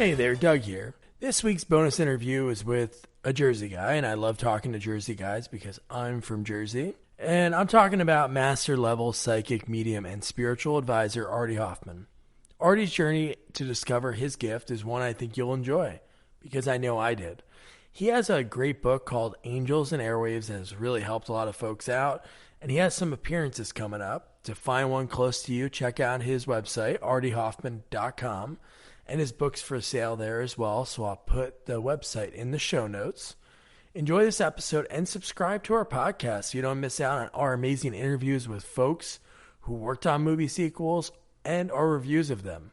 Hey there, Doug here. This week's bonus interview is with a Jersey guy, and I love talking to Jersey guys because I'm from Jersey. And I'm talking about master level psychic medium and spiritual advisor Artie Hoffman. Artie's journey to discover his gift is one I think you'll enjoy because I know I did. He has a great book called Angels and Airwaves that has really helped a lot of folks out, and he has some appearances coming up. To find one close to you, check out his website, artiehoffman.com. And his book's for sale there as well, so I'll put the website in the show notes. Enjoy this episode and subscribe to our podcast so you don't miss out on our amazing interviews with folks who worked on movie sequels and our reviews of them.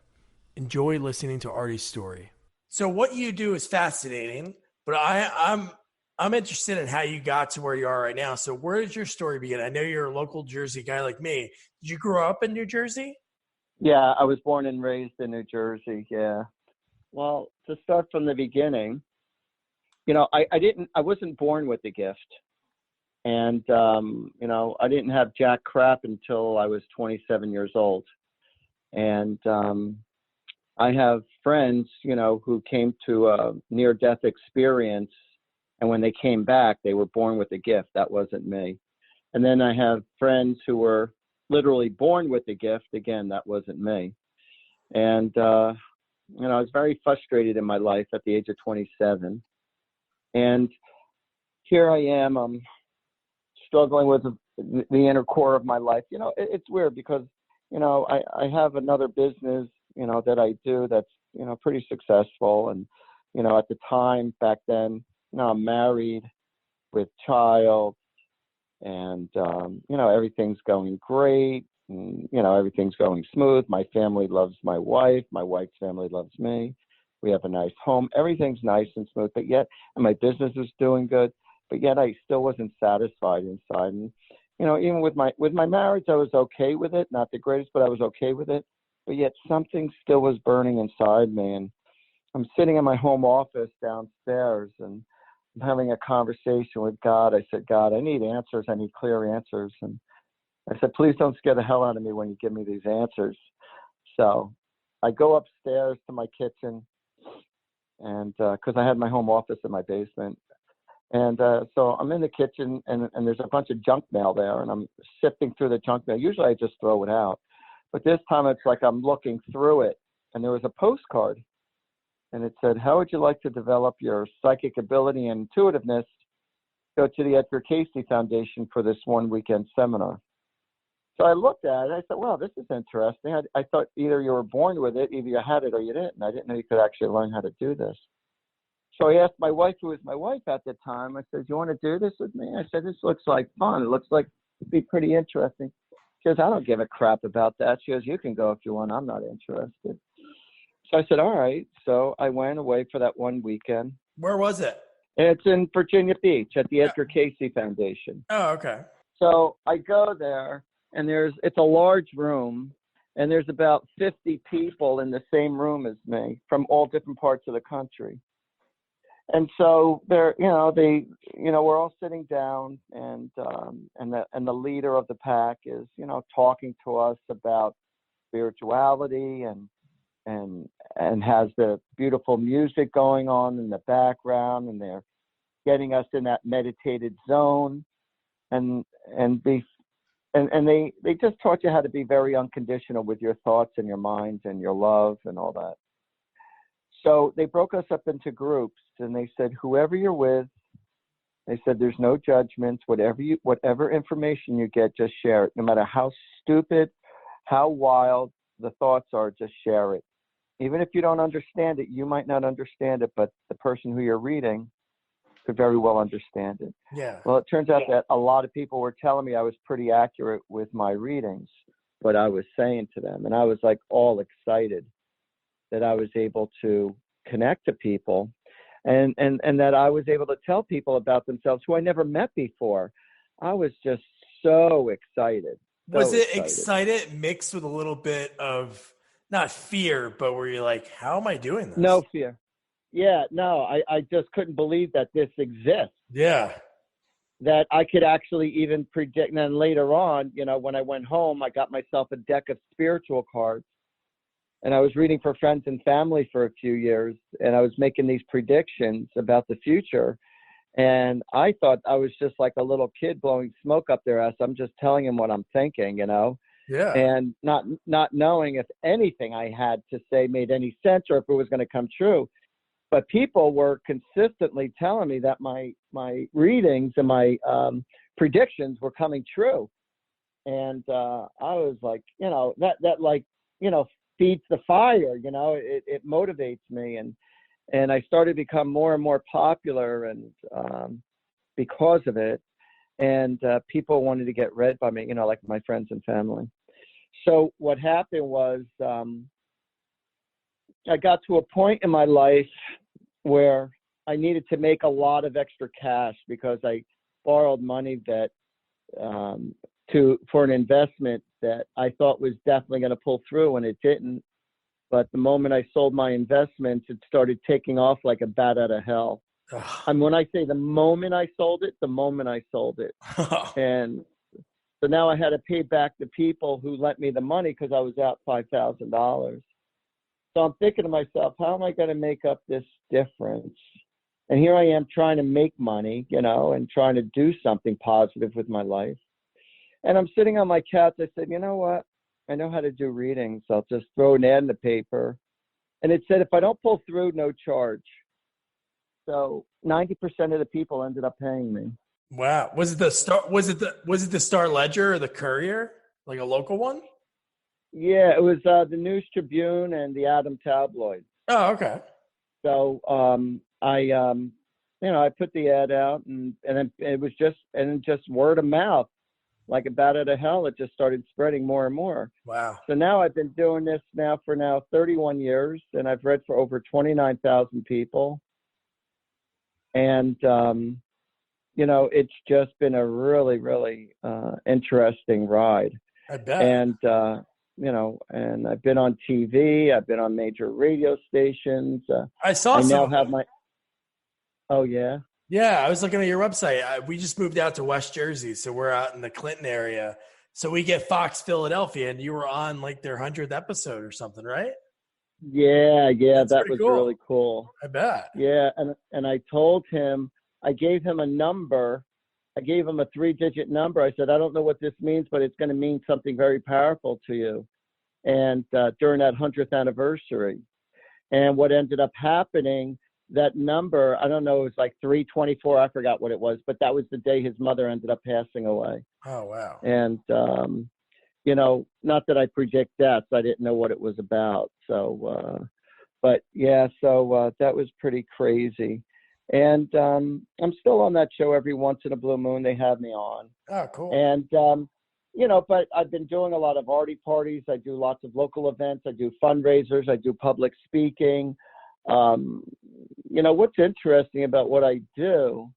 Enjoy listening to Artie's story. So what you do is fascinating, but I'm interested in how you got to where you are right now. So where did your story begin? I know you're a local Jersey guy like me. Did you grow up in New Jersey? Yeah, I was born and raised in New Jersey. Yeah. Well, to start from the beginning, I wasn't born with the gift. And, I didn't have jack crap until I was 27 years old. And I have friends, who came to a near-death experience. And when they came back, they were born with the gift. That wasn't me. And then I have friends who were literally born with the gift. Again, that wasn't me. And, I was very frustrated in my life at the age of 27. And here I am, I'm struggling with the inner core of my life. It's weird because, I have another business, that I do that's, pretty successful. And, at the time back then, I'm married with child. And, everything's going great. And, everything's going smooth. My family loves my wife. My wife's family loves me. We have a nice home. Everything's nice and smooth. But yet, and my business is doing good. But yet, I still wasn't satisfied inside. And, even with my marriage, I was okay with it. Not the greatest, but I was okay with it. But yet, something still was burning inside me. And I'm sitting in my home office downstairs, and I'm having a conversation with God. I said, God, I need answers. I need clear answers. And I said, please don't scare the hell out of me when you give me these answers. So I go upstairs to my kitchen, and because I had my home office in my basement. And so I'm in the kitchen, and there's a bunch of junk mail there, and I'm sifting through the junk mail. Usually I just throw it out. But this time it's like I'm looking through it, and there was a postcard. And it said, how would you like to develop your psychic ability and intuitiveness? Go to the Edgar Casey Foundation for this one weekend seminar. So I looked at it. I said, wow, this is interesting. I thought either you were born with it, either you had it or you didn't. I didn't know you could actually learn how to do this. So I asked my wife, who was my wife at the time, I said, you want to do this with me? I said, this looks like fun. It looks like it'd be pretty interesting. She goes, I don't give a crap about that. She goes, you can go if you want. I'm not interested. So I said, all right. So I went away for that one weekend. Where was it? It's in Virginia Beach at the Edgar Casey Foundation. Oh, okay. So I go there, and it's a large room, and there's about 50 people in the same room as me from all different parts of the country. And so we're all sitting down, and the leader of the pack is, talking to us about spirituality and has the beautiful music going on in the background, and they're getting us in that meditated zone, and they just taught you how to be very unconditional with your thoughts and your minds and your love and all that. So they broke us up into groups, and they said, whoever you're with, they said, there's no judgments. Whatever information you get, just share it. No matter how stupid, how wild the thoughts are, just share it. Even if you don't understand it, you might not understand it, but the person who you're reading could very well understand it. Yeah. Well, it turns out that a lot of people were telling me I was pretty accurate with my readings, what I was saying to them. And I was like all excited that I was able to connect to people and that I was able to tell people about themselves who I never met before. I was just so excited. Was it excited mixed with a little bit of not fear, but were you like, how am I doing this? No fear. Yeah, no, I just couldn't believe that this exists. Yeah. That I could actually even predict. And then later on, when I went home, I got myself a deck of spiritual cards. and I was reading for friends and family for a few years, and I was making these predictions about the future. And I thought I was just like a little kid blowing smoke up their ass. I'm just telling them what I'm thinking, you know, Yeah. and not knowing if anything I had to say made any sense or if it was going to come true. But people were consistently telling me that my readings and my predictions were coming true. And I was like, you know, that like, you know, feeds the fire, you know, it motivates me. And I started to become more and more popular and because of it. And people wanted to get read by me, you know, like my friends and family. So what happened was I got to a point in my life where I needed to make a lot of extra cash because I borrowed money that for an investment that I thought was definitely going to pull through, and it didn't. But the moment I sold my investments, it started taking off like a bat out of hell. And when I say the moment I sold it, and so now I had to pay back the people who lent me the money because I was out $5,000. So I'm thinking to myself, how am I going to make up this difference? And here I am trying to make money, you know, and trying to do something positive with my life. And I'm sitting on my couch. I said, you know what? I know how to do readings. I'll just throw an ad in the paper. And it said, if I don't pull through, no charge. So 90% of the people ended up paying me. Wow. Was it the Star Ledger or the Courier? Like a local one? Yeah, it was the News Tribune and the Adam Tabloid. Oh, okay. So I put the ad out, and then it was just word of mouth, like a bat out of hell. It just started spreading more and more. Wow. So now I've been doing this for 31 years, and I've read for over 29,000 people. And you know, it's just been a really, really interesting ride. I bet. And you know, and I've been on TV. I've been on major radio stations. I saw I some. now have my. Oh yeah. Yeah, I was looking at your website. We just moved out to West Jersey, so we're out in the Clinton area. So we get Fox Philadelphia, and you were on like their 100th episode or something, right? Yeah, That's that pretty was cool. really cool. I bet. Yeah, and I told him, I gave him a number. I gave him a 3-digit number. I said, I don't know what this means, but it's going to mean something very powerful to you. And during that 100th anniversary. And what ended up happening, that number, I don't know, it was like 324. I forgot what it was, but that was the day his mother ended up passing away. Oh, wow. And, you know, not that I predict deaths. I didn't know what it was about. So, but yeah, so that was pretty crazy. And I'm still on that show every once in a blue moon. They have me on. Oh, cool. And, you know, but I've been doing a lot of Artie parties. I do lots of local events. I do fundraisers. I do public speaking. You know, what's interesting about what I do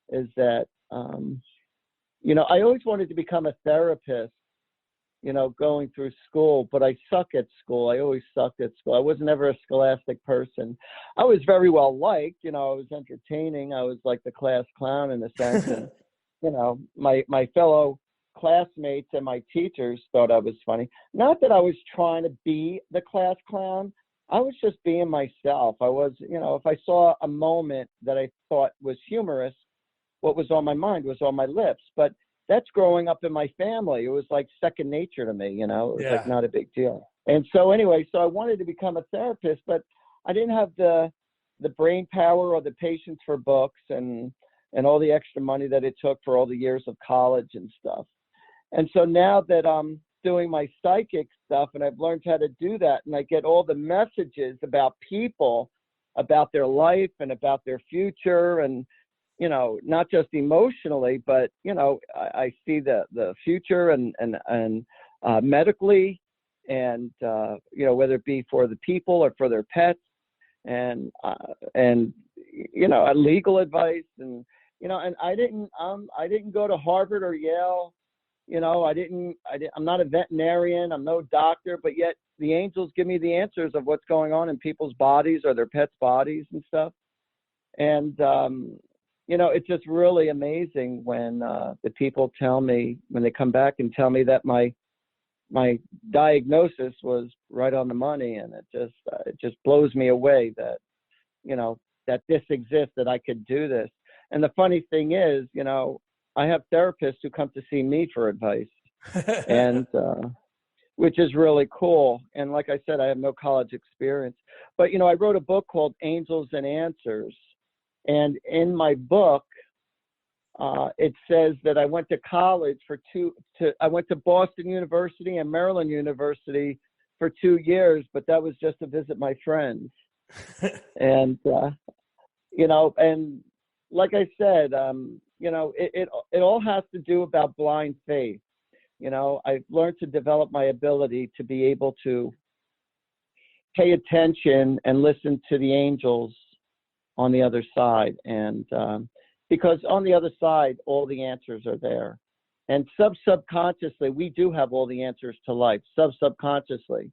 is that, you know, I always wanted to become a therapist, you know, going through school, but I suck at school. I always sucked at school. I was never a scholastic person. I was very well liked, you know, I was entertaining. I was like the class clown in a sense. And, you know, my fellow classmates and my teachers thought I was funny. Not that I was trying to be the class clown. I was just being myself. I was, you know, if I saw a moment that I thought was humorous, what was on my mind was on my lips. But that's growing up in my family. It was like second nature to me, you know, it was like not a big deal. And so anyway, so I wanted to become a therapist, but I didn't have the brain power or the patience for books and all the extra money that it took for all the years of college and stuff. And so now that I'm doing my psychic stuff and I've learned how to do that, and I get all the messages about people, about their life and about their future, and, you know, not just emotionally, but, you know, I see the future and medically, and, you know, whether it be for the people or for their pets, and, you know, legal advice, and, you know, and I didn't go to Harvard or Yale. You know, I'm not a veterinarian. I'm no doctor, but yet the angels give me the answers of what's going on in people's bodies or their pets' bodies and stuff. And, you know, it's just really amazing when the people tell me, when they come back and tell me that my my diagnosis was right on the money, and it just blows me away that, you know, that this exists, that I could do this. And the funny thing is, you know, I have therapists who come to see me for advice, and which is really cool. And like I said, I have no college experience, but, you know, I wrote a book called Angels and Answers. And in my book, it says that I went to college I went to Boston University and Maryland University for 2 years, but that was just to visit my friends. And, you know, and like I said, you know, it all has to do about blind faith. You know, I've learned to develop my ability to be able to pay attention and listen to the angels on the other side. And because on the other side, all the answers are there. And subconsciously, we do have all the answers to life, subconsciously.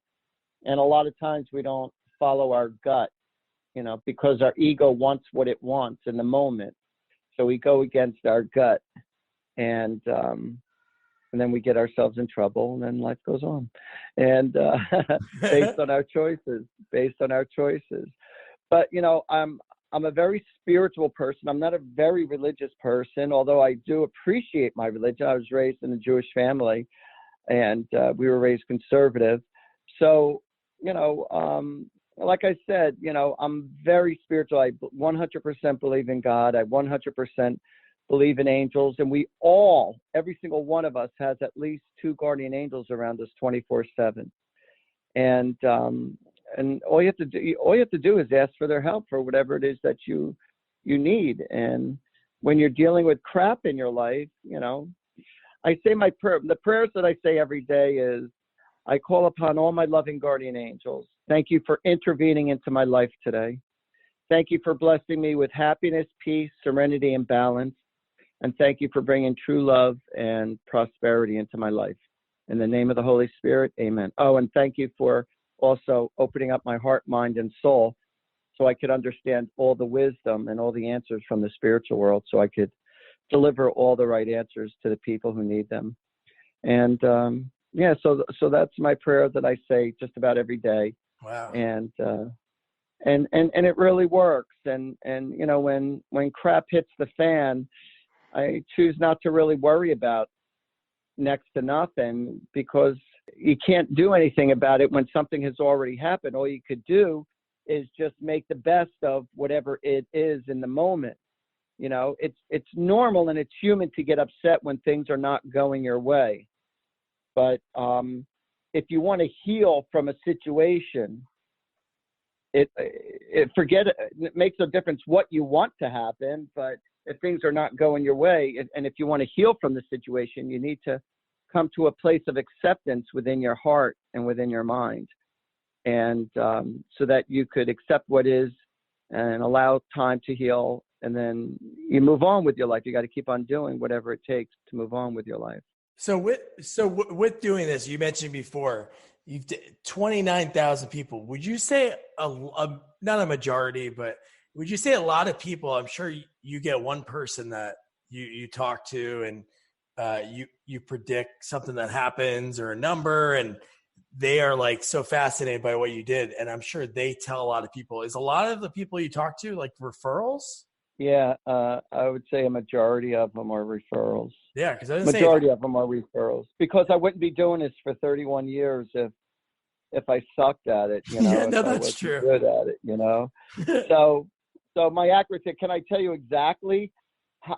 And a lot of times we don't follow our gut, you know, because our ego wants what it wants in the moment. So we go against our gut, and then we get ourselves in trouble, and then life goes on. And based on our choices. But, you know, I'm a very spiritual person. I'm not a very religious person, although I do appreciate my religion. I was raised in a Jewish family, and we were raised conservative. So, you know, like I said, you know, I'm very spiritual. I 100% believe in God. I 100% believe in angels. And we all, every single one of us, has at least 2 guardian angels around us 24/7. And all you have to do is ask for their help for whatever it is that you need. And when you're dealing with crap in your life, you know, I say my prayer. The prayers that I say every day is, I call upon all my loving guardian angels. Thank you for intervening into my life today. Thank you for blessing me with happiness, peace, serenity, and balance. And thank you for bringing true love and prosperity into my life. In the name of the Holy Spirit, amen. Oh, and thank you for also opening up my heart, mind, and soul so I could understand all the wisdom and all the answers from the spiritual world, so I could deliver all the right answers to the people who need them. And yeah, so that's my prayer that I say just about every day. Wow. And it really works. And you know, when crap hits the fan, I choose not to really worry about next to nothing, because you can't do anything about it when something has already happened. All you could do is just make the best of whatever it is in the moment. You know, it's normal and it's human to get upset when things are not going your way. But if you want to heal from a situation, it makes no difference what you want to happen. But if things are not going your way, and if you want to heal from the situation, you need to come to a place of acceptance within your heart and within your mind. And so that you could accept what is and allow time to heal. And then you move on with your life. You got to keep on doing whatever it takes to move on with your life. So with doing this, you mentioned before, you've 29,000 people. Would you say not a majority, but would you say a lot of people? I'm sure you get one person that you talk to, and you predict something that happens or a number, and they are like so fascinated by what you did, and I'm sure they tell a lot of people. Is a lot of the people you talk to like referrals? Yeah, I would say a majority of them are referrals. Yeah, because majority of them are referrals, because I wouldn't be doing this for 31 years if I sucked at it. You know, yeah, no, if I that's wasn't true. good at it. You know, so my accuracy. Can I tell you exactly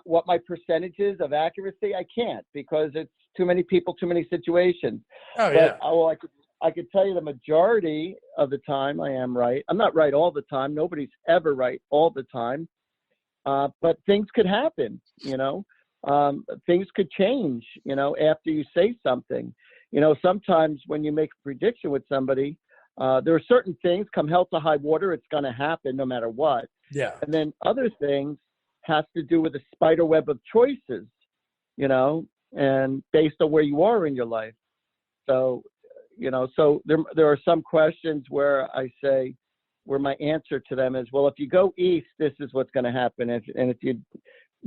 what my percentage is of accuracy? I can't, because it's too many people, too many situations. Oh yeah. But I could tell you the majority of the time I am right. I'm not right all the time. Nobody's ever right all the time. But things could happen, you know, things could change, you know, after you say something. You know, sometimes when you make a prediction with somebody, there are certain things, come hell to high water, it's going to happen no matter what. Yeah. And then other things has to do with a spider web of choices, you know, and based on where you are in your life. So, you know, so there are some questions where I say, where my answer to them is, well, if you go east, this is what's going to happen. And if you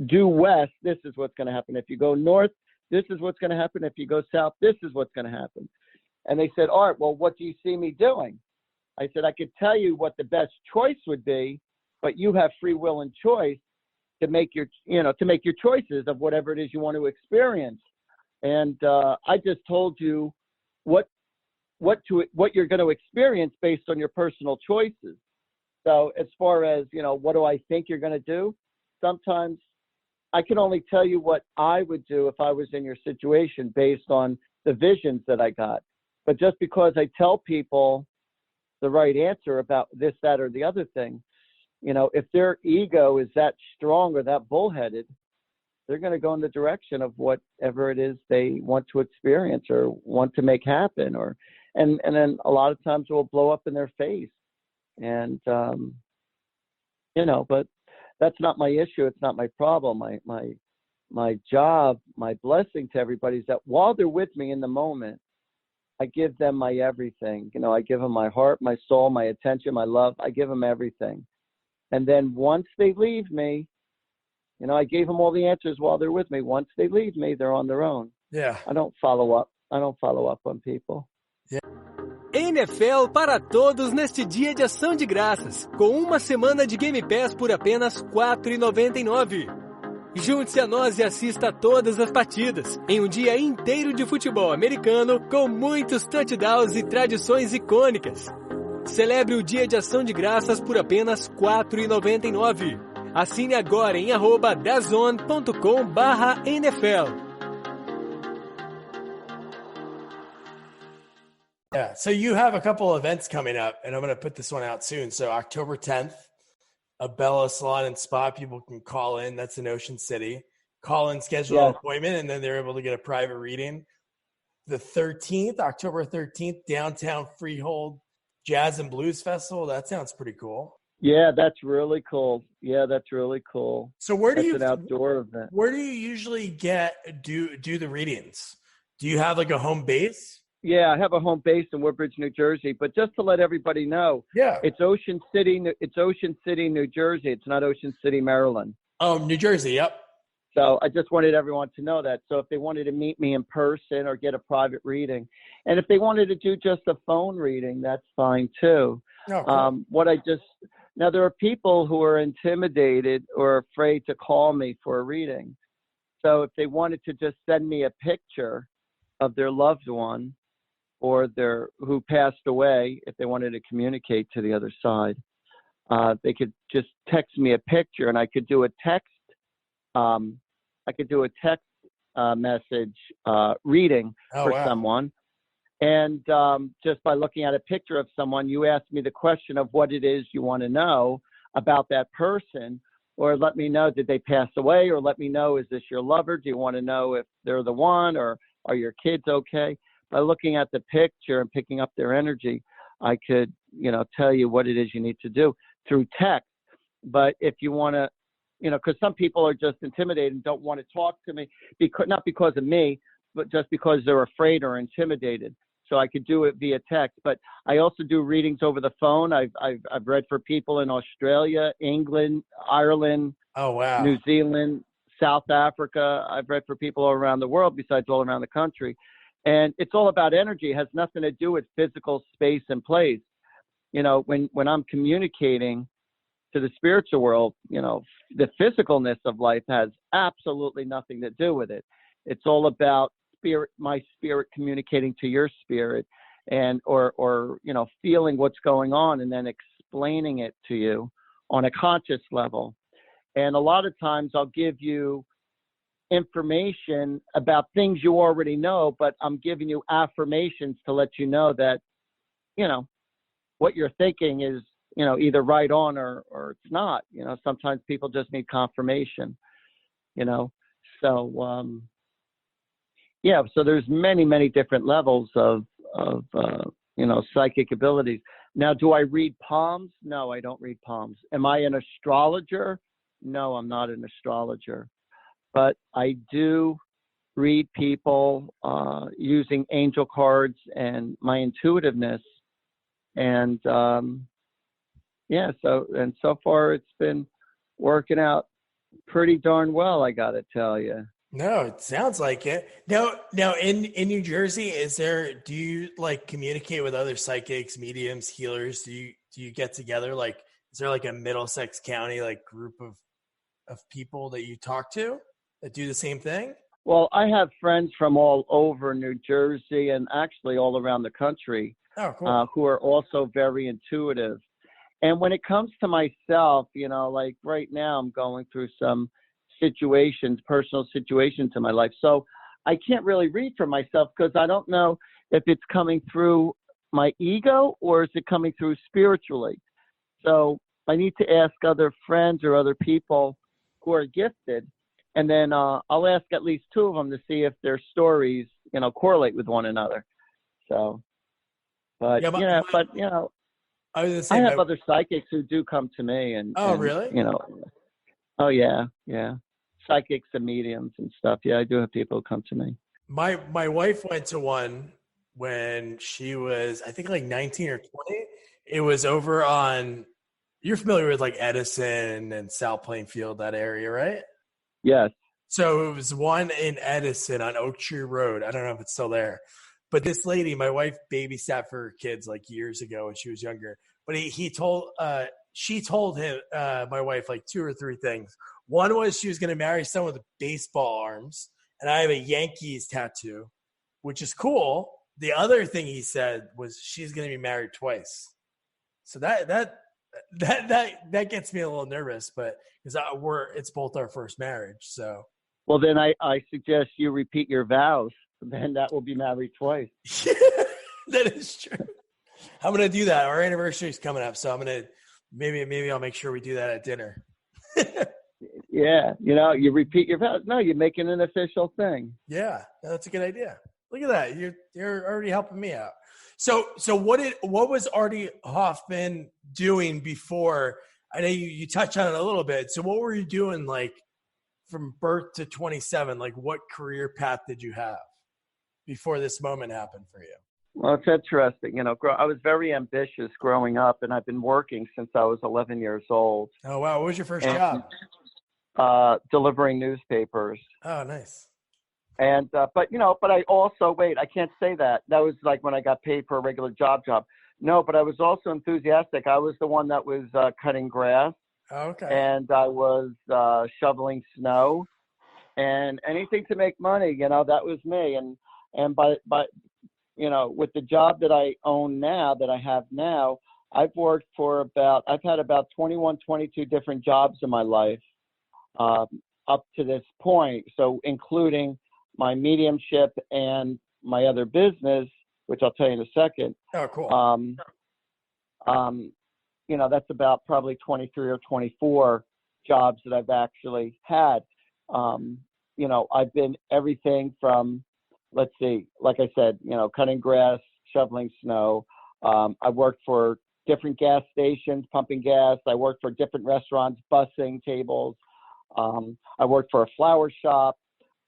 do west, this is what's going to happen. If you go north, this is what's going to happen. If you go south, this is what's going to happen. And they said, Art, well, what do you see me doing? I said, I could tell you what the best choice would be, but you have free will and choice to make your choices of whatever it is you want to experience. And I just told you what you're going to experience based on your personal choices. So as far as, what do I think you're going to do? Sometimes I can only tell you what I would do if I was in your situation based on the visions that I got. But just because I tell people the right answer about this, that, or the other thing, if their ego is that strong or that bullheaded, they're going to go in the direction of whatever it is they want to experience or want to make happen, and then a lot of times it will blow up in their face. And, but that's not my issue. It's not my problem. My job, my blessing to everybody is that while they're with me in the moment, I give them my everything. I give them my heart, my soul, my attention, my love. I give them everything. And then once they leave me, I gave them all the answers while they're with me. Once they leave me, they're on their own. Yeah. I don't follow up on people. Yeah. NFL para todos neste dia de ação de graças, com uma semana de Game Pass por apenas R$ 4,99. Junte-se a nós e assista a todas as partidas, em um dia inteiro de futebol americano, com muitos touchdowns e tradições icônicas. Celebre o dia de ação de graças por apenas R$ 4,99. Assine agora em @dazon.com/NFL. Yeah, so you have a couple events coming up, and I'm going to put this one out soon. So October 10th, a Bella Salon and Spa, people can call in. That's in Ocean City. Call in, schedule an appointment, and then they're able to get a private reading. The 13th, October 13th, downtown Freehold Jazz and Blues Festival. That sounds pretty cool. Yeah, that's really cool. So that's an outdoor event. Where do you usually do the readings? Do you have like a home base? Yeah, I have a home base in Woodbridge, New Jersey. But just to let everybody know, it's Ocean City, New Jersey. It's not Ocean City, Maryland. Oh, New Jersey, yep. So I just wanted everyone to know that. So if they wanted to meet me in person or get a private reading, and if they wanted to do just a phone reading, that's fine too. Oh, cool. Now there are people who are intimidated or afraid to call me for a reading. So if they wanted to just send me a picture of their loved one or who passed away, if they wanted to communicate to the other side, they could just text me a picture, and I could do a text. Message reading for someone. And just by looking at a picture of someone, you ask me the question of what it is you want to know about that person, or let me know, did they pass away, or let me know, is this your lover? Do you want to know if they're the one, or are your kids okay? By looking at the picture and picking up their energy, I could, tell you what it is you need to do through text. But if you want to, because some people are just intimidated and don't want to talk to me, not because of me, but just because they're afraid or intimidated. So I could do it via text. But I also do readings over the phone. I've read for people in Australia, England, Ireland, New Zealand, South Africa. I've read for people all around the world, besides all around the country. And it's all about energy. It has nothing to do with physical space and place. When I'm communicating to the spiritual world, the physicalness of life has absolutely nothing to do with it. It's all about my spirit communicating to your spirit, and or feeling what's going on and then explaining it to you on a conscious level. And a lot of times I'll give you information about things you already know, but I'm giving you affirmations to let you know that, what you're thinking is, either right on or it's not. Sometimes people just need confirmation, So, so there's many different levels of psychic abilities. Now, do I read palms? No, I don't read palms. Am I an astrologer? No, I'm not an astrologer. But I do read people using angel cards and my intuitiveness. And so far it's been working out pretty darn well, I got to tell you. No, it sounds like it. Now in New Jersey, do you like communicate with other psychics, mediums, healers? Do you get together? Like, is there like a Middlesex County like group of people that you talk to that do the same thing? Well, I have friends from all over New Jersey and actually all around the country Oh, cool. who are also very intuitive. And when it comes to myself, like right now, I'm going through some personal situations in my life. So I can't really read for myself because I don't know if it's coming through my ego or is it coming through spiritually. So I need to ask other friends or other people who are gifted. And then I'll ask at least two of them to see if their stories, correlate with one another. So, but, Yeah, I was gonna I say have other psychics who do come to me Oh, really? Oh yeah. Yeah. Psychics and mediums and stuff. Yeah, I do have people who come to me. My wife went to one when she was, I think, like 19 or 20. It was over on, you're familiar with like Edison and South Plainfield, that area, right? Yes. So it was one in Edison on Oak Tree Road. I don't know if it's still there. But this lady, my wife babysat for her kids like years ago when she was younger. But she told him, my wife, like two or three things. One was she was going to marry someone with baseball arms, and I have a Yankees tattoo, which is cool. The other thing he said was she's going to be married twice. So that gets me a little nervous, but because it's both our first marriage. So Well, then I suggest you repeat your vows. Then that will be married twice. That is true. I'm gonna do that. Our anniversary is coming up, so I'm gonna maybe I'll make sure we do that at dinner. Yeah, you repeat your vows. No, you're making an official thing. Yeah, that's a good idea. Look at that. You're already helping me out. So what was Artie Hoffman doing before? I know you touched on it a little bit. So what were you doing like from birth to 27? Like what career path did you have before this moment happened for you? Well, it's interesting. I was very ambitious growing up, and I've been working since I was 11 years old. Oh, wow. What was your first job? Delivering newspapers. Oh, nice. And, but I also, I can't say that. That was like when I got paid for a regular job. No, but I was also enthusiastic. I was the one that was cutting grass. Oh, okay. And I was shoveling snow and anything to make money, that was me. And by with the job that I own now, that I have now, I've had about 21, 22 different jobs in my life up to this point. So including my mediumship and my other business, which I'll tell you in a second. Oh, cool. That's about probably 23 or 24 jobs that I've actually had. I've been everything from, let's see, like I said, cutting grass, shoveling snow. I worked for different gas stations, pumping gas. I worked for different restaurants, bussing tables. I worked for a flower shop.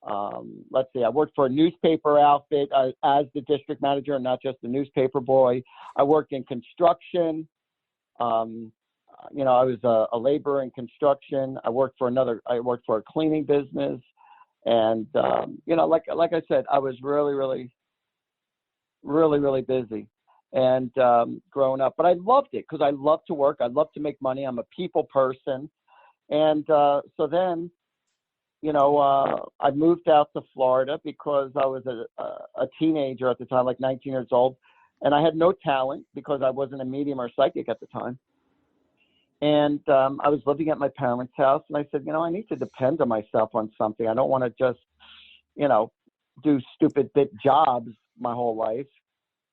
I worked for a newspaper outfit as the district manager and not just the newspaper boy. I worked in construction. I was a laborer in construction. I worked for a cleaning business. And, like I said, I was really, really, really, really busy and growing up. But I loved it because I love to work. I love to make money. I'm a people person. And so then, I moved out to Florida because I was a teenager at the time, like 19 years old. And I had no talent because I wasn't a medium or psychic at the time. And I was living at my parents' house, and I said, I need to depend on myself on something. I don't want to just, do stupid bit jobs my whole life.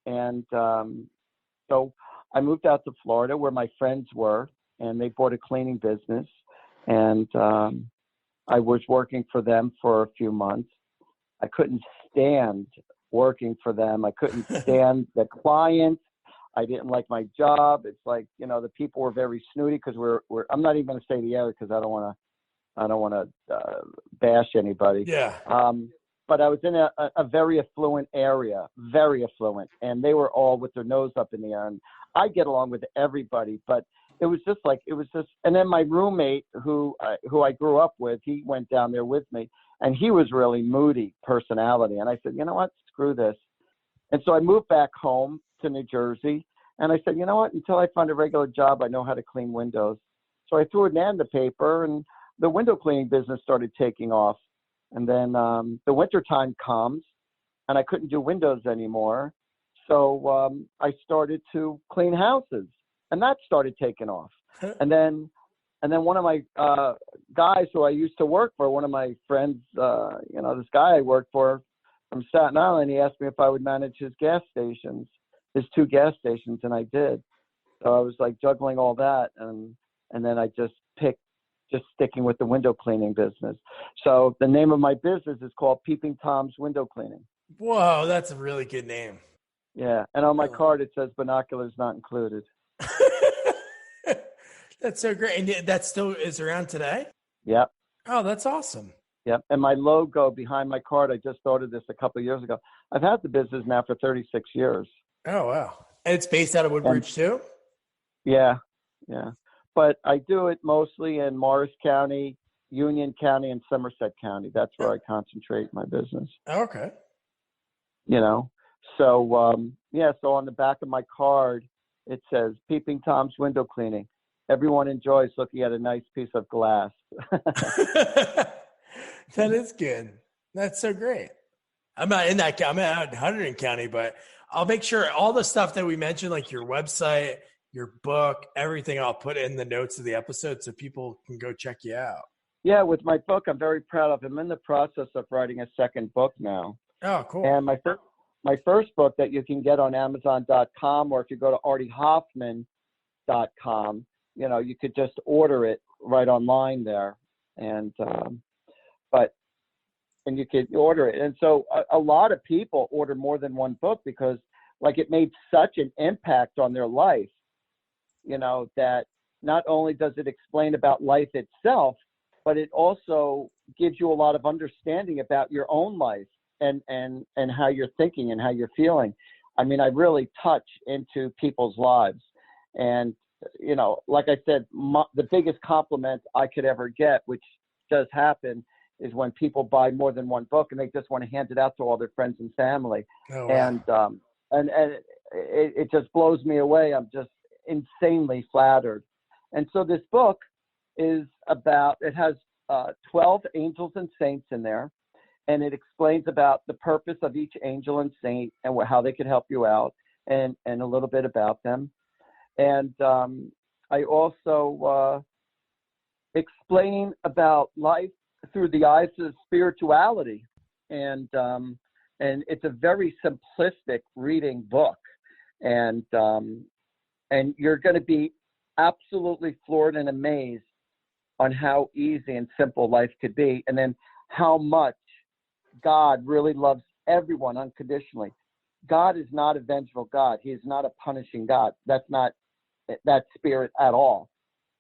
And so I moved out to Florida where my friends were, and they bought a cleaning business. And I was working for them for a few months. I couldn't stand working for them. I couldn't stand the clients. I didn't like my job. It's like, the people were very snooty because I'm not even going to say the area because I don't want to bash anybody. Yeah. But I was in a very affluent area, very affluent, and they were all with their nose up in the air. And I get along with everybody, but it was just, and then my roommate who I grew up with, he went down there with me, And he was really moody personality. And I said, you know what, screw this. And so I moved back home to New Jersey. And I said, you know what, until I find a regular job, I know how to clean windows. So I threw an ad in the paper, and the window cleaning business started taking off. And then the wintertime comes, and I couldn't do windows anymore. So I started to clean houses, and that started taking off. And then one of my guys who I used to work for, one of my friends, this guy I worked for from Staten Island, he asked me if I would manage his gas stations, his 2 gas stations, and I did. So I was like juggling all that, and then I just picked sticking with the window cleaning business. So the name of my business is called Peeping Tom's Window Cleaning. Whoa, that's a really good name. Yeah, and on my card it says binoculars not included. That's so great. And that still is around today? Yep. Oh, that's awesome. Yep. And my logo behind my card, I just started this a couple of years ago. I've had the business now for 36 years. Oh, wow. And it's based out of Woodbridge too? Yeah. Yeah. But I do it mostly in Morris County, Union County, and Somerset County. That's where I concentrate my business. Okay. So, so on the back of my card, it says Peeping Tom's Window Cleaning. Everyone enjoys looking at a nice piece of glass. That is good. That's so great. I'm not in that. I'm out in Hunterdon County, but I'll make sure all the stuff that we mentioned, like your website, your book, everything, I'll put in the notes of the episode so people can go check you out. Yeah, with my book, I'm very proud of. I'm in the process of writing a second book now. Oh, cool. And my first book that you can get on Amazon.com, or if you go to ArtieHoffman.com, you could just order it right online there. And you could order it. And so a lot of people order more than one book because it made such an impact on their life, that not only does it explain about life itself, but it also gives you a lot of understanding about your own life and how you're thinking and how you're feeling. I mean, I really touch into people's lives. And, like I said, the biggest compliment I could ever get, which does happen, is when people buy more than one book and they just want to hand it out to all their friends and family. Oh, wow. And it just blows me away. I'm just insanely flattered. And so this book it has 12 angels and saints in there, and it explains about the purpose of each angel and saint and how they could help you out, and a little bit about them. And I also explain about life through the eyes of spirituality, and it's a very simplistic reading book, and you're going to be absolutely floored and amazed on how easy and simple life could be, and then how much God really loves everyone unconditionally. God is not a vengeful God. He is not a punishing God. That's not that spirit at all.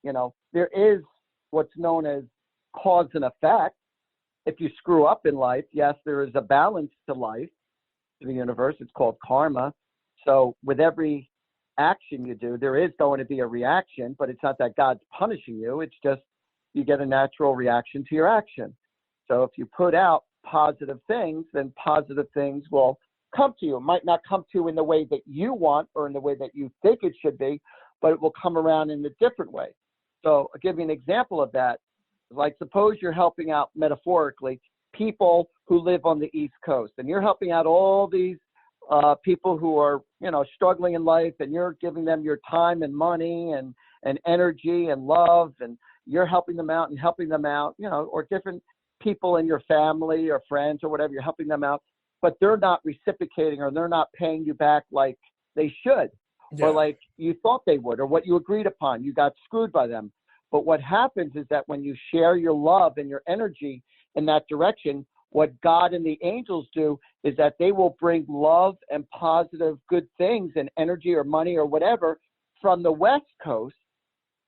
There is what's known as cause and effect. If you screw up in life, yes, there is a balance to life, to the universe. It's called karma. So with every action you do, there is going to be a reaction, but it's not that God's punishing you. It's just you get a natural reaction to your action. So if you put out positive things, then positive things will come to you. It might not come to you in the way that you want or in the way that you think it should be, but it will come around in a different way. So I'll give you an example of that. Like, suppose you're helping out, metaphorically, people who live on the East Coast, and you're helping out all these people who are, struggling in life, and you're giving them your time and money and energy and love, and you're helping them out, or different people in your family or friends or whatever, you're helping them out, but they're not reciprocating, or they're not paying you back like they should, or like you thought they would, or what you agreed upon. You got screwed by them. But what happens is that when you share your love and your energy in that direction, what God and the angels do is that they will bring love and positive good things and energy or money or whatever from the West Coast,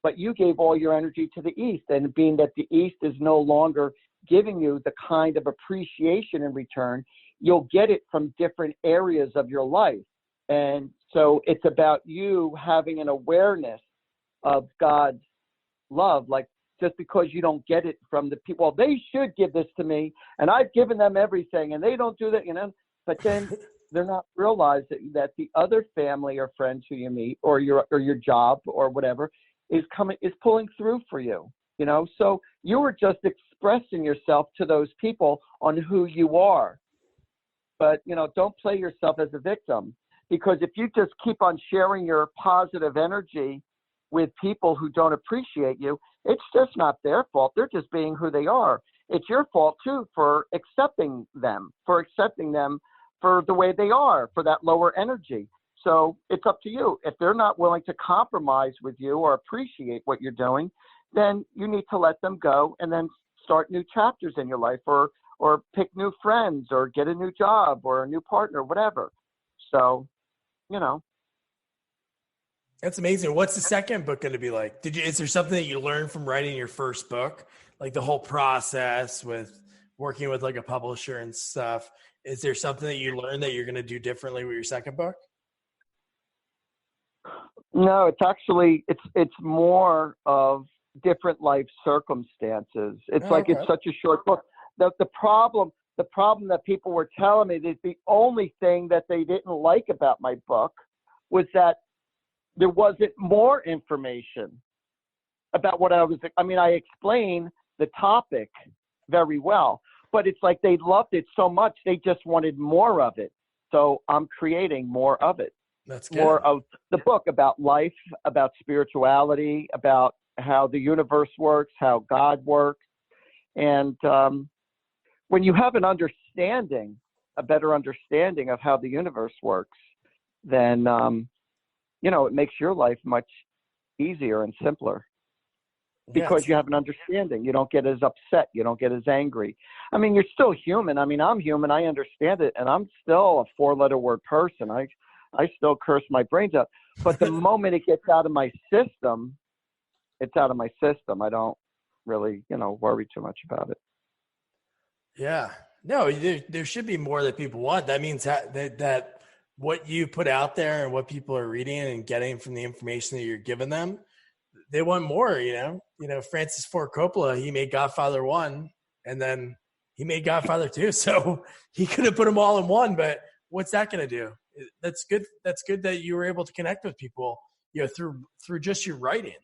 but you gave all your energy to the East. And being that the East is no longer giving you the kind of appreciation in return, you'll get it from different areas of your life. And so it's about you having an awareness of God's love, like just because you don't get it from the people. Well, they should give this to me, and I've given them everything, and they don't do that, But then they're not realizing that the other family or friends who you meet, or your job or whatever, is pulling through for you. So you were just expressing yourself to those people on who you are. But, don't play yourself as a victim, because if you just keep on sharing your positive energy with people who don't appreciate you, it's just not their fault. They're just being who they are. It's your fault too for accepting them for the way they are, for that lower energy. So it's up to you. If they're not willing to compromise with you or appreciate what you're doing, then you need to let them go and then start new chapters in your life, or pick new friends, or get a new job or a new partner, whatever. So, That's amazing. What's the second book going to be like? Is there something that you learned from writing your first book? Like the whole process with working with like a publisher and stuff. Is there something that you learned that you're going to do differently with your second book? No, it's actually, it's more of different life circumstances. It's It's such a short book. The problem that people were telling me that the only thing that they didn't like about my book was that there wasn't more information about what I explained the topic very well, but it's like they loved it so much, they just wanted more of it. So I'm creating more of it. That's good. More of the book about life, about spirituality, about how the universe works, how God works. And when you have a better understanding of how the universe works, then, it makes your life much easier and simpler, because you have an understanding. You don't get as upset. You don't get as angry. You're still human. I'm human. I understand it. And I'm still a 4-letter word person. I still curse my brains out. But the moment it gets out of my system, it's out of my system. I don't really, worry too much about it. Yeah. No, there should be more that people want. That means that what you put out there and what people are reading and getting from the information that you're giving them, they want more, Francis Ford Coppola, he made Godfather 1 and then he made Godfather 2. So he could have put them all in one, but what's that going to do? That's good. That's good that you were able to connect with people, through just your writing.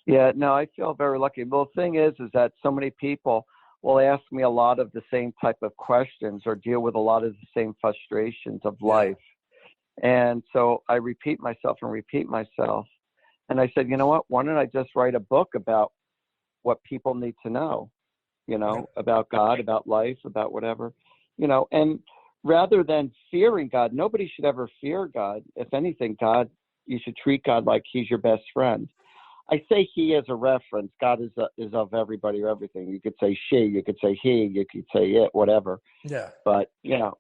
Yeah, no, I feel very lucky. Well, the thing is that so many people will ask me a lot of the same type of questions or deal with a lot of the same frustrations of life. And so I repeat myself. And I said, you know what? Why don't I just write a book about what people need to know, about God, about life, about whatever, and rather than fearing God, nobody should ever fear God. If anything, you should treat God like he's your best friend. I say he as a reference. God is of everybody or everything. You could say she, you could say he, you could say it, whatever. Yeah. But,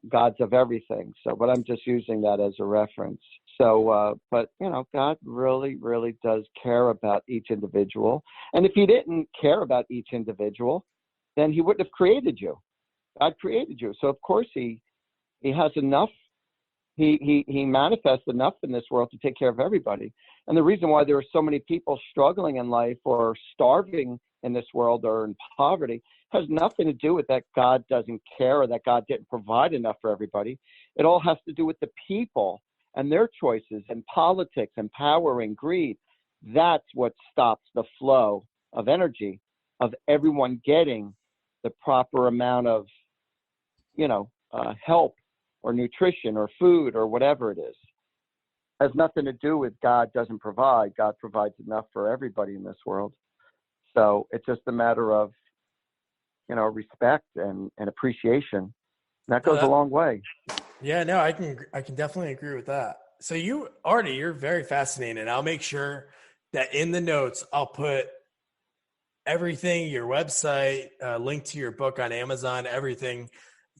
God's of everything. So, but I'm just using that as a reference. So, but, God really, really does care about each individual. And if he didn't care about each individual, then he wouldn't have created you. God created you. So, of course, he has enough. He manifests enough in this world to take care of everybody. And the reason why there are so many people struggling in life or starving in this world or in poverty has nothing to do with that God doesn't care or that God didn't provide enough for everybody. It all has to do with the people and their choices and politics and power and greed. That's what stops the flow of energy, of everyone getting the proper amount of, help or nutrition or food or whatever it is. Has nothing to do with God doesn't provide. God provides enough for everybody in this world. So it's just a matter of, respect and appreciation. And that goes a long way. Yeah, no, I can definitely agree with that. So Artie, you're very fascinating. I'll make sure that in the notes, I'll put everything, your website, link to your book on Amazon, everything,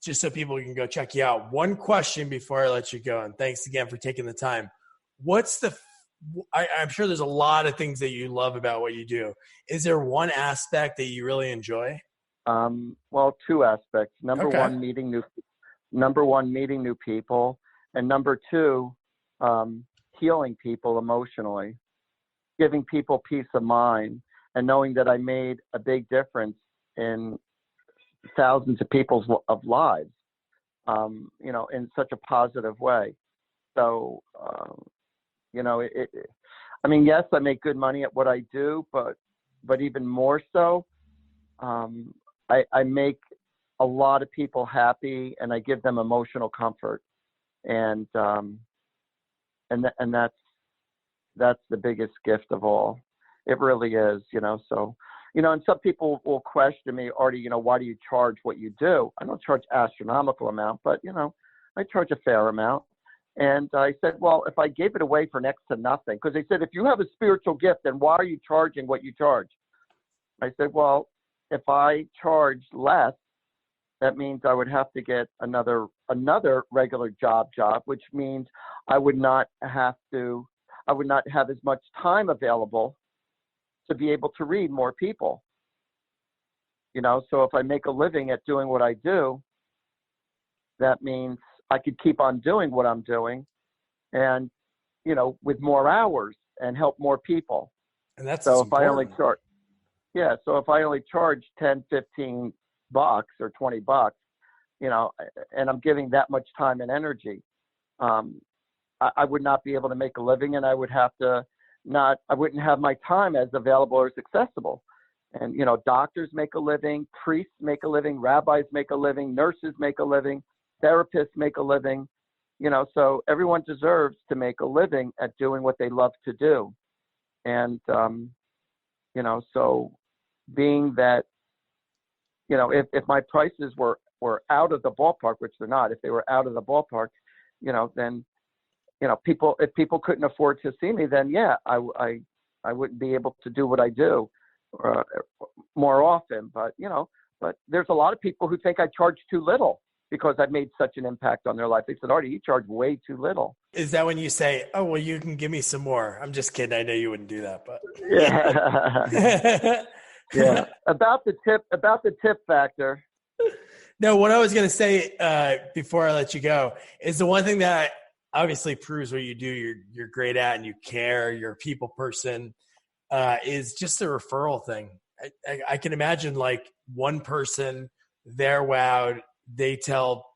just so people can go check you out. One question before I let you go, and thanks again for taking the time. I'm sure there's a lot of things that you love about what you do. Is there one aspect that you really enjoy? Well, two aspects. Number one, meeting new people. And number two, healing people emotionally, giving people peace of mind. and knowing that I made a big difference in thousands of people's lives, in such a positive way. So, yes, I make good money at what I do, but even more so, I make a lot of people happy, and I give them emotional comfort, and that's the biggest gift of all. It really is, So, and some people will question me, Artie, why do you charge what you do? I don't charge astronomical amount, but I charge a fair amount. And I said, well, if I gave it away for next to nothing, because they said, if you have a spiritual gift, then why are you charging what you charge? I said, well, if I charge less, that means I would have to get another regular job, which means I would not have as much time available to be able to read more people. So if I make a living at doing what I do, that means I could keep on doing what I'm doing and, with more hours and help more people. And that's so if important. So if I only charge 10, 15 bucks or 20 bucks, and I'm giving that much time and energy, I would not be able to make a living, and I would have to I wouldn't have my time as available or as accessible. And, doctors make a living, priests make a living, rabbis make a living, nurses make a living, therapists make a living, so everyone deserves to make a living at doing what they love to do. And, so being that, if my prices were out of the ballpark, which they're not, if they were out of the ballpark, then, if people couldn't afford to see me, then I wouldn't be able to do what I do more often. But there's a lot of people who think I charge too little because I've made such an impact on their life. They said, Artie, you charge way too little. Is that when you say, oh, well, you can give me some more? I'm just kidding. I know you wouldn't do that, but yeah. Yeah. About the tip factor. No, what I was going to say before I let you go is the one thing that obviously proves what you do, you're great at, and you care, you're a people person, is just the referral thing. I can imagine like one person, they're wowed, they tell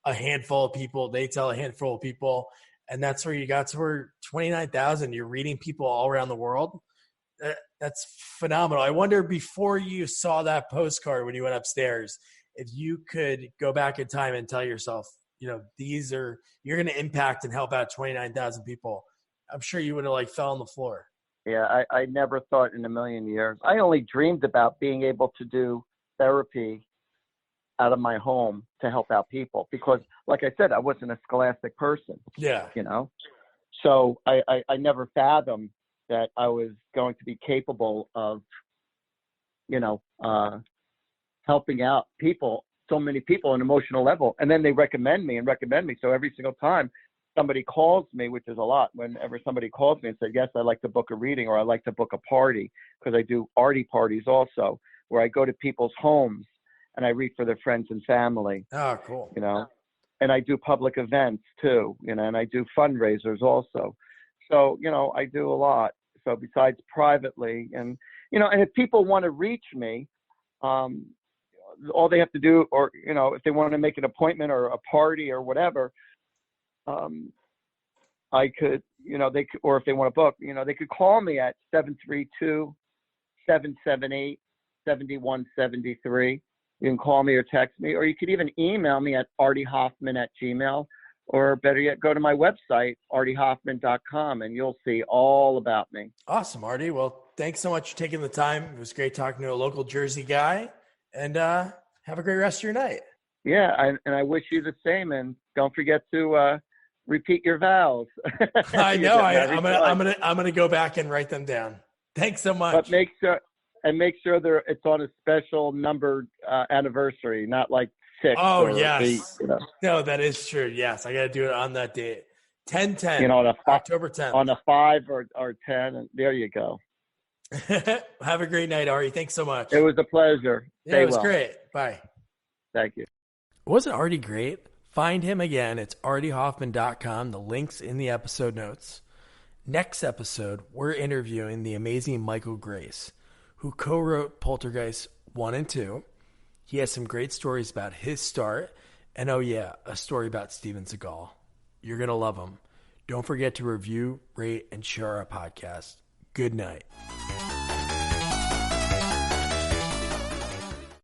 a handful of people, and that's where you got to where 29,000, you're reading people all around the world. That's phenomenal. I wonder, before you saw that postcard when you went upstairs, if you could go back in time and tell yourself, you're going to impact and help out 29,000 people, I'm sure you would have fell on the floor. Yeah, I never thought in a million years. I only dreamed about being able to do therapy out of my home to help out people because, like I said, I wasn't a scholastic person. Yeah. So I never fathomed that I was going to be capable of, helping out people, so many people on an emotional level. And then they recommend me. So every single time somebody calls me, which is a lot, whenever somebody calls me and says, yes, I'd like to book a reading or I'd like to book a party, because I do Artie parties also, where I go to people's homes and I read for their friends and family. Oh, cool. And I do public events too, and I do fundraisers also. So, I do a lot. So besides privately, and if people want to reach me, all they have to do, or, if they want to make an appointment or a party or whatever, I could, they could, or if they want to book, they could call me at 732-778-7173. You can call me or text me, or you could even email me at artiehoffman@gmail.com, or better yet, go to my website, artiehoffman.com, and you'll see all about me. Awesome, Artie. Well, thanks so much for taking the time. It was great talking to a local Jersey guy, and have a great rest of your night. Yeah, and I wish you the same, and don't forget to repeat your vows. I know. I'm gonna go back and write them down. Thanks so much. But make sure it's on a special numbered anniversary, not like 6. Oh, or yes. 8, No, that is true. Yes, I got to do it on that date. 10/10. October 10th. On a 5 or 10, and there you go. Have a great night, Artie. Thanks so much. It was a pleasure. Yeah, it was great. Bye. Thank you. Wasn't Artie great? Find him again. It's artiehoffman.com. The link's in the episode notes. Next episode, we're interviewing the amazing Michael Grace, who co-wrote Poltergeist 1 and 2. He has some great stories about his start, and oh yeah, a story about Steven Seagal. You're going to love him. Don't forget to review, rate, and share our podcast. Good night.